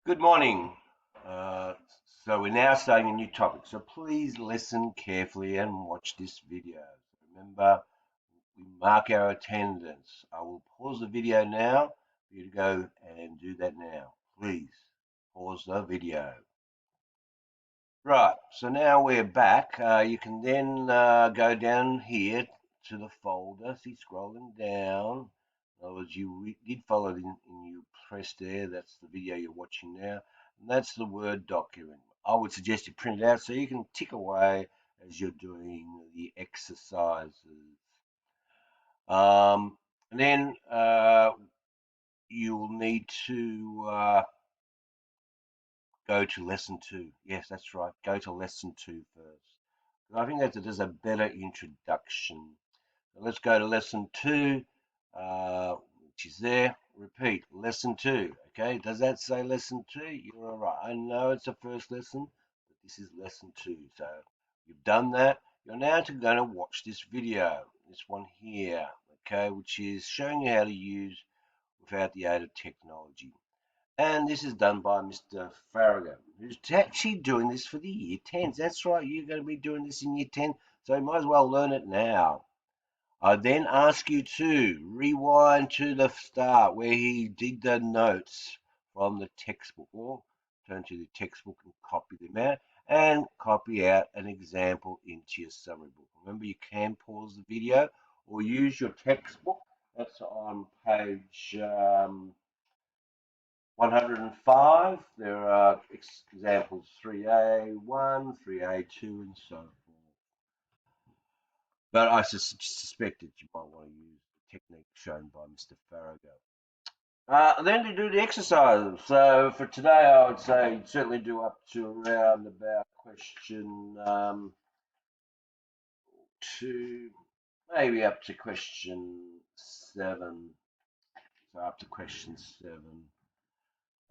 Good morning. Uh, so we're now starting a new topic. So please listen carefully and watch this video. Remember, we mark our attendance. I will pause the video now for you to go and do that now. Please pause the video. Right. So now we're back. You can then go down here to the folder. See, scrolling down. In other words, you did follow it and you press there. That's the video you're watching now. And that's the Word document. I would suggest you print it out so you can tick away as you're doing the exercises. And then you'll need to go to lesson two. Yes, that's right. Go to lesson two first. I think that does a better introduction. So let's go to lesson two, which is there. Repeat, lesson two. Okay, does that say lesson two? You're all right. I know it's the first lesson, but this is lesson two. So you've done that. You're now going to watch this video, this one here, okay, which is showing you how to use without the aid of technology. And this is done by Mr. Farragut, who's actually doing this for the year 10s. That's right, you're going to be doing this in year 10, so you might as well learn it now. I then ask you to rewind to the start where he did the notes from the textbook, or turn to the textbook and copy them out, and copy out an example into your summary book. Remember, you can pause the video or use your textbook. That's on page 105. There are examples 3A1, 3A2, and so forth. But I suspected you might want to use the technique shown by Mr. Farragut. Then to do the exercise. So for today, I would say certainly do up to around about question two, maybe up to question seven. So up to question seven.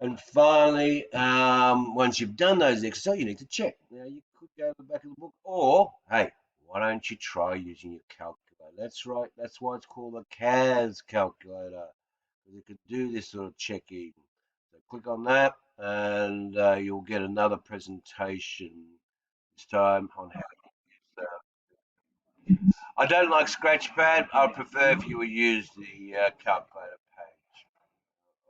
And finally, once you've done those exercises, you need to check. Now, you could go to the back of the book, or hey, why don't you try using your calculator? That's right. That's why it's called a CAS calculator, because you can do this sort of checking. So click on that, and you'll get another presentation. This time on how to use that. I don't like Scratchpad. I prefer if you would use the calculator page.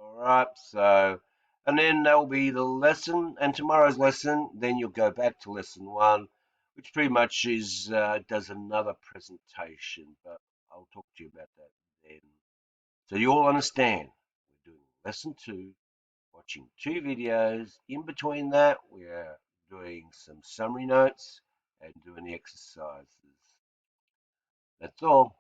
All right, so, and then that will be the lesson, and tomorrow's lesson, then you'll go back to lesson one, which pretty much is does another presentation, but I'll talk to you about that then. So you all understand, we're doing lesson two, watching two videos. In between that, we're doing some summary notes and doing the exercises. That's all.